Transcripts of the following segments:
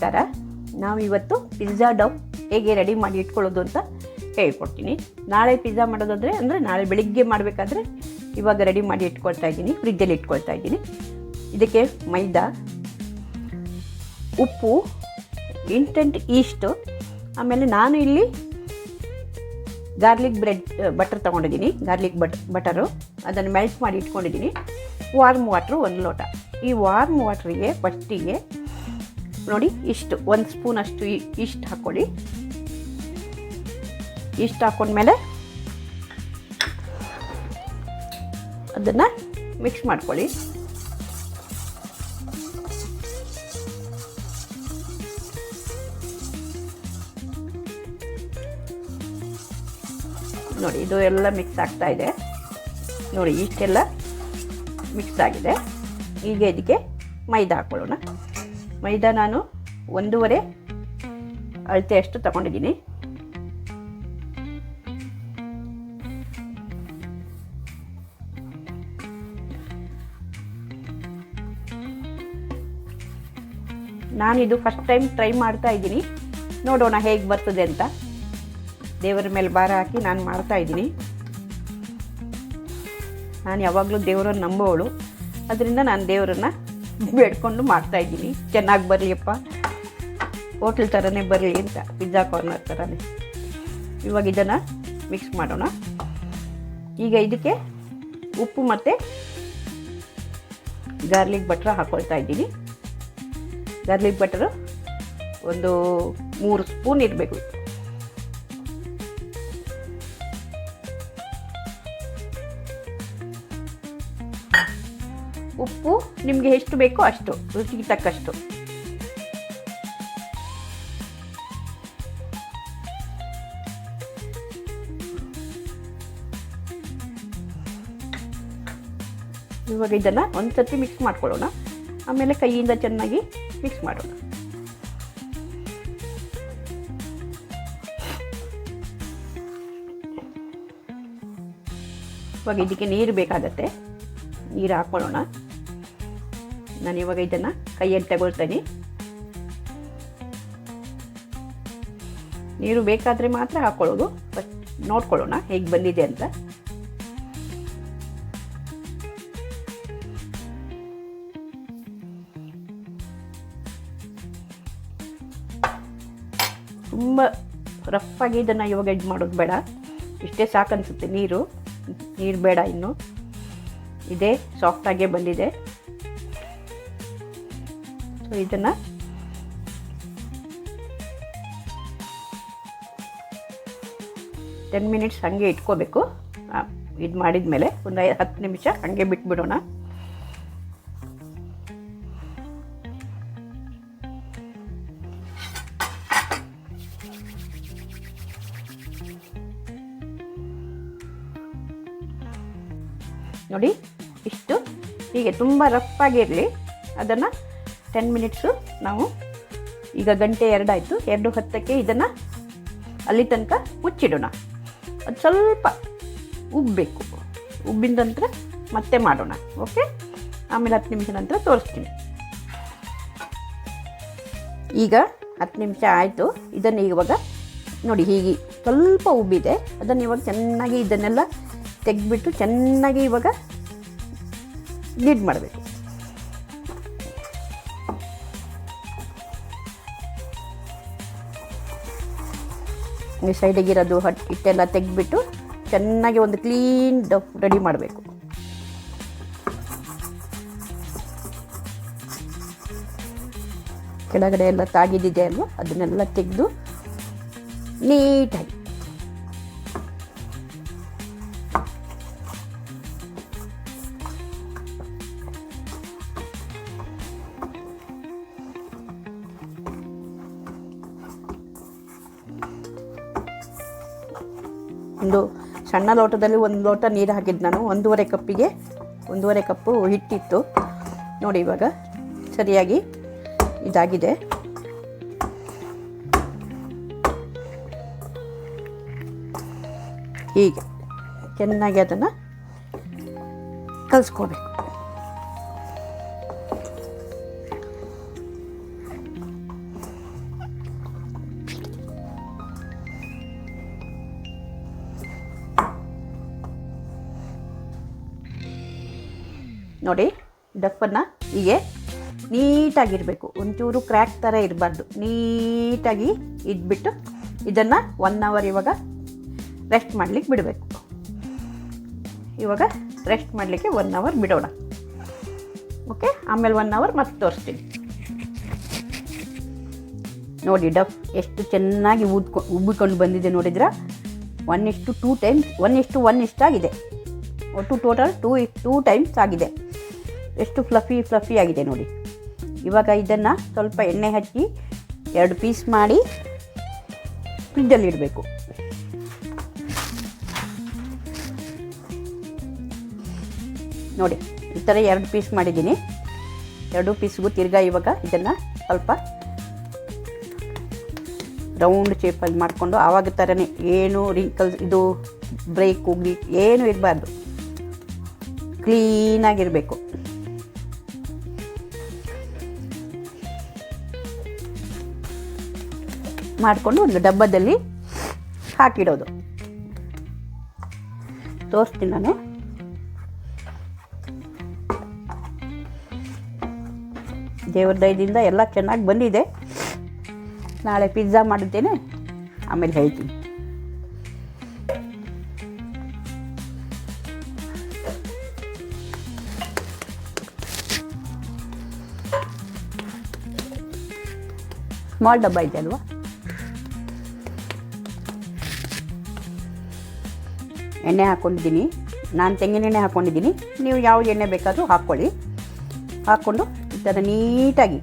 ನಮಸ್ಕಾರ. ನಾವಿವತ್ತು ಪಿಜ್ಜಾ ಡೌ ಹೇಗೆ ರೆಡಿ ಮಾಡಿ ಇಟ್ಕೊಳ್ಳೋದು ಅಂತ ಹೇಳ್ಕೊಡ್ತೀನಿ. ನಾಳೆ ಪಿಜ್ಜಾ ಮಾಡೋದಾದರೆ ನಾಳೆ ಬೆಳಿಗ್ಗೆ ಮಾಡಬೇಕಾದ್ರೆ ಇವಾಗ ರೆಡಿ ಮಾಡಿ ಇಟ್ಕೊಳ್ತಾ ಇದ್ದೀನಿ, ಫ್ರಿಜ್ಜಲ್ಲಿ ಇಟ್ಕೊಳ್ತಾ ಇದ್ದೀನಿ. ಇದಕ್ಕೆ ಮೈದಾ, ಉಪ್ಪು, ಇನ್ಸ್ಟಂಟ್ ಈಸ್ಟು, ಆಮೇಲೆ ನಾನು ಇಲ್ಲಿ ಗಾರ್ಲಿಕ್ ಬಟರ್ ತೊಗೊಂಡಿದ್ದೀನಿ. ಗಾರ್ಲಿಕ್ ಬಟರು ಅದನ್ನು ಮೆಲ್ಟ್ ಮಾಡಿ ಇಟ್ಕೊಂಡಿದ್ದೀನಿ. ವಾರ್ಮ್ ವಾಟ್ರು 1 ಲೋಟ. ಈ ವಾರ್ಮ್ ವಾಟ್ರಿಗೆ ಫಸ್ಟಿಗೆ ನೋಡಿ ಇಷ್ಟು 1 ಸ್ಪೂನಷ್ಟು ಇಷ್ಟು ಹಾಕ್ಕೊಳ್ಳಿ. ಇಷ್ಟು ಹಾಕ್ಕೊಂಡ್ಮೇಲೆ ಅದನ್ನು ಮಿಕ್ಸ್ ಮಾಡ್ಕೊಳ್ಳಿ. ನೋಡಿ ಇದು ಎಲ್ಲ ಮಿಕ್ಸ್ ಆಗ್ತಾ ಇದೆ. ನೋಡಿ ಇಷ್ಟೆಲ್ಲ ಮಿಕ್ಸ್ ಆಗಿದೆ. ಈಗ ಇದಕ್ಕೆ ಮೈದಾ ಹಾಕ್ಕೊಳ್ಳೋಣ. ಮೈದಾ ನಾನು 1.5 ಅಳತೆಯಷ್ಟು ತಗೊಂಡಿದ್ದೀನಿ. ನಾನಿದು ಫಸ್ಟ್ ಟೈಮ್ ಟ್ರೈ ಮಾಡ್ತಾ ಇದ್ದೀನಿ, ನೋಡೋಣ ಹೇಗೆ ಬರ್ತದೆ ಅಂತ. ದೇವರ ಮೇಲೆ ಭಾರ ಹಾಕಿ ನಾನು ಮಾಡ್ತಾ ಇದ್ದೀನಿ. ನಾನು ಯಾವಾಗಲೂ ದೇವರನ್ನು ನಂಬೋಳು, ಅದರಿಂದ ನಾನು ದೇವರನ್ನು ಬೇಡ್ಕೊಂಡು ಮಾಡ್ತಾಯಿದ್ದೀನಿ. ಚೆನ್ನಾಗಿ ಬರಲಿಯಪ್ಪ, ಹೋಟ್ಲ್ ಥರನೇ ಬರಲಿ ಅಂತ, ಪಿಜ್ಜಾ ಕಾರ್ನರ್ ಥರನೇ. ಇವಾಗ ಇದನ್ನು ಮಿಕ್ಸ್ ಮಾಡೋಣ. ಈಗ ಇದಕ್ಕೆ ಉಪ್ಪು ಮತ್ತು ಗಾರ್ಲಿಕ್ ಬಟರ್ ಹಾಕ್ಕೊಳ್ತಾ ಇದ್ದೀನಿ. ಗಾರ್ಲಿಕ್ ಬಟರು ಒಂದು 3 ಸ್ಪೂನ್ ಇರಬೇಕು. ಉಪ್ಪು ನಿಮಗೆ ಎಷ್ಟು ಬೇಕೋ ಅಷ್ಟು, ರುಚಿಗೆ ತಕ್ಕಷ್ಟು. ಇವಾಗ ಇದನ್ನು ಒಂದು ಸರ್ತಿ ಮಿಕ್ಸ್ ಮಾಡ್ಕೊಳ್ಳೋಣ. ಆಮೇಲೆ ಕೈಯಿಂದ ಚೆನ್ನಾಗಿ ಮಿಕ್ಸ್ ಮಾಡೋಣ. ಇವಾಗ ಇದಕ್ಕೆ ನೀರು ಬೇಕಾಗತ್ತೆ, ನೀರು ಹಾಕ್ಕೊಳ್ಳೋಣ. ನಾನು ಇವಾಗ ಇದನ್ನು ಕೈಯಲ್ಲಿ ತಗೊಳ್ತೇನೆ. ನೀರು ಬೇಕಾದರೆ ಮಾತ್ರ ಹಾಕ್ಕೊಳ್ಳೋದು. ಫಸ್ಟ್ ನೋಡ್ಕೊಳ್ಳೋಣ ಹೇಗೆ ಬಂದಿದೆ ಅಂತ. ತುಂಬ ರಫಾಗಿ ಇದನ್ನು ಇವಾಗ ಇದು ಮಾಡೋದು ಬೇಡ, ಇಷ್ಟೇ ಸಾಕನ್ಸುತ್ತೆ. ನೀರು ಬೇಡ ಇನ್ನು. ಇದೇ ಸಾಫ್ಟಾಗೇ ಬಂದಿದೆ. ಸೊ ಇದನ್ನು ಟೆನ್ ಮಿನಿಟ್ಸ್ ಹಾಗೆ ಇಟ್ಕೋಬೇಕು. ಇದು ಮಾಡಿದ ಮೇಲೆ ಒಂದು 10 ನಿಮಿಷ ಹಾಗೆ ಬಿಟ್ಬಿಡೋಣ. ನೋಡಿ ಇಷ್ಟು ಹೀಗೆ ತುಂಬ ರಫಾಗಿರಲಿ. ಅದನ್ನು 10 ಮಿನಿಟ್ಸು ನಾವು ಈಗ 1 ಗಂಟೆ 2 ಆಯಿತು. 2:10ಕ್ಕೆ ಇದನ್ನು ಅಲ್ಲಿ ತನಕ ಮುಚ್ಚಿಡೋಣ. ಅದು ಸ್ವಲ್ಪ ಉಬ್ಬಬೇಕು. ಉಬ್ಬಿದ ನಂತರ ಮತ್ತೆ ಮಾಡೋಣ. ಓಕೆ, ಆಮೇಲೆ 10 ನಿಮಿಷ ನಂತರ ತೋರಿಸ್ತೀನಿ. ಈಗ 10 ನಿಮಿಷ ಆಯಿತು. ಇದನ್ನು ಇವಾಗ ನೋಡಿ ಹೀಗೆ ಸ್ವಲ್ಪ ಉಬ್ಬಿದೆ. ಅದನ್ನು ಇವಾಗ ಚೆನ್ನಾಗಿ ಇದನ್ನೆಲ್ಲ ತೆಗೆದ್ಬಿಟ್ಟು ಚೆನ್ನಾಗಿ ಇವಾಗ ನೀಡ್ ಮಾಡಬೇಕು. ಈ ಸೈಡಿಗಿರೋದು ಹಿಟ್ಟೆಲ್ಲ ತೆಗೆದ್ಬಿಟ್ಟು ಚೆನ್ನಾಗಿ ಒಂದು ಕ್ಲೀನ್ ಡಫ್ ರೆಡಿ ಮಾಡಬೇಕು. ಕೆಳಗಡೆ ಎಲ್ಲ ತಾಗಿದ್ದಿದೆ ಅಲ್ವ, ಅದನ್ನೆಲ್ಲ ತೆಗೆದು ನೀಟಾಗಿ ಒಂದು ಸಣ್ಣ ಲೋಟದಲ್ಲಿ 1 ಲೋಟ ನೀರು ಹಾಕಿದ್ದು ನಾನು. 1.5 ಕಪ್ಪಿಗೆ 1.5 ಕಪ್ಪು ಹಿಟ್ಟಿತ್ತು. ನೋಡಿ ಇವಾಗ ಸರಿಯಾಗಿ ಇದಾಗಿದೆ. ಹೀಗೆ ಚೆನ್ನಾಗಿ ಅದನ್ನು ಕಲಿಸ್ಕೋಬೇಕು. ನೋಡಿ ಡಪ್ಪನ್ನು ಹೀಗೆ ನೀಟಾಗಿರಬೇಕು, ಒಂಚೂರು ಕ್ರ್ಯಾಕ್ ಥರ ಇರಬಾರ್ದು, ನೀಟಾಗಿ ಇದ್ಬಿಟ್ಟು ಇದನ್ನು 1 ಅವರ್ ಇವಾಗ ರೆಸ್ಟ್ ಮಾಡಲಿಕ್ಕೆ ಬಿಡಬೇಕು. ಇವಾಗ ರೆಸ್ಟ್ ಮಾಡಲಿಕ್ಕೆ 1 ಅವರ್ ಬಿಡೋಣ. ಓಕೆ, ಆಮೇಲೆ 1 ಅವರ್ ಮತ್ತೆ ತೋರಿಸ್ತೀನಿ. ನೋಡಿ ಡಫ್ ಎಷ್ಟು ಚೆನ್ನಾಗಿ ಉಬ್ಬಿಕೊಂಡು ಬಂದಿದೆ ನೋಡಿದ್ರೆ. 1:2 ಟೈಮ್ಸ್ 1:1 ಇಷ್ಟಾಗಿದೆ. ಒಟ್ಟು ಟೋಟಲ್ 2 ಟೈಮ್ಸ್ ಆಗಿದೆ. ಎಷ್ಟು ಫ್ಲಫಿ ಆಗಿದೆ ನೋಡಿ. ಇವಾಗ ಇದನ್ನು ಸ್ವಲ್ಪ ಎಣ್ಣೆ ಹಚ್ಚಿ 2 ಪೀಸ್ ಮಾಡಿ ಫ್ರಿಡ್ಜಲ್ಲಿ ಇಡಬೇಕು. ನೋಡಿ ಈ ಥರ 2 ಪೀಸ್ ಮಾಡಿದ್ದೀನಿ. 2 ಪೀಸ್ಗೂ ತಿರ್ಗಾ ಇವಾಗ ಇದನ್ನು ಸ್ವಲ್ಪ ರೌಂಡ್ ಶೇಪಲ್ಲಿ ಮಾಡಿಕೊಂಡು ಆವಾಗ ಥರನೇ ಏನು ರಿಂಕಲ್ಸ್ ಇದು ಬ್ರೇಕ್ ಹೋಗಿ ಏನೂ ಇರಬಾರ್ದು, ಕ್ಲೀನಾಗಿರಬೇಕು. ಮಾಡಿಕೊಂಡು ಒಂದು ಡಬ್ಬದಲ್ಲಿ ಹಾಕಿಡೋದು. ತೋರಿಸ್ತೀನಿ ನಾನು. ದೇವ್ರ ದಯದಿಂದ ಎಲ್ಲ ಚೆನ್ನಾಗಿ ಬಂದಿದೆ. ನಾಳೆ ಪಿಜ್ಜಾ ಮಾಡುತ್ತೇನೆ, ಆಮೇಲೆ ಹೇಳ್ತೀನಿ. ಸ್ಮಾಲ್ ಡಬ್ಬ ಇದೆ ಅಲ್ವಾ. ಎಣ್ಣೆ ಹಾಕ್ಕೊಂಡಿದ್ದೀನಿ ನಾನು, ತೆಂಗಿನೆಣ್ಣೆ ಹಾಕ್ಕೊಂಡಿದ್ದೀನಿ. ನೀವು ಯಾವ ಎಣ್ಣೆ ಬೇಕಾದರೂ ಹಾಕ್ಕೊಳ್ಳಿ. ಹಾಕ್ಕೊಂಡು ಈ ಥರ ನೀಟಾಗಿ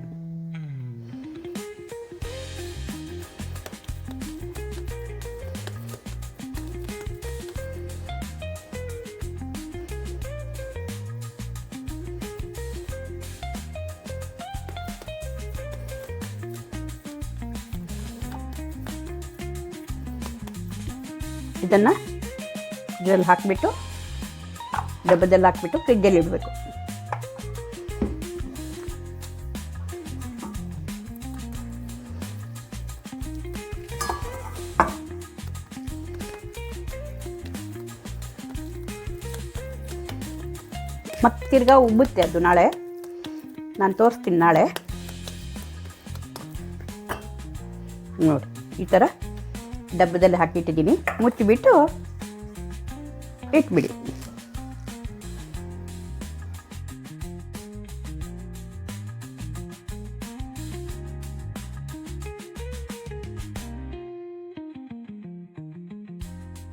ಇದನ್ನು ಇದರಲ್ಲಿ ಹಾಕಿಬಿಟ್ಟು ಡಬ್ಬದಲ್ಲಿ ಹಾಕಿಬಿಟ್ಟು ಫ್ರಿಜ್ಜಲ್ಲಿ ಇಡಬೇಕು. ಮತ್ತೆ ತಿರ್ಗಾ ಉಬ್ಬುತ್ತೆ ಅದು. ನಾಳೆ ನಾನು ತೋರಿಸ್ತೀನಿ. ನಾಳೆ ನೋಡಿ ಈ ಥರ ಡಬ್ಬದಲ್ಲಿ ಹಾಕಿಟ್ಟಿದ್ದೀನಿ. ಮುಚ್ಚಿಬಿಟ್ಟು ಇಟ್ಬಿಡಿ.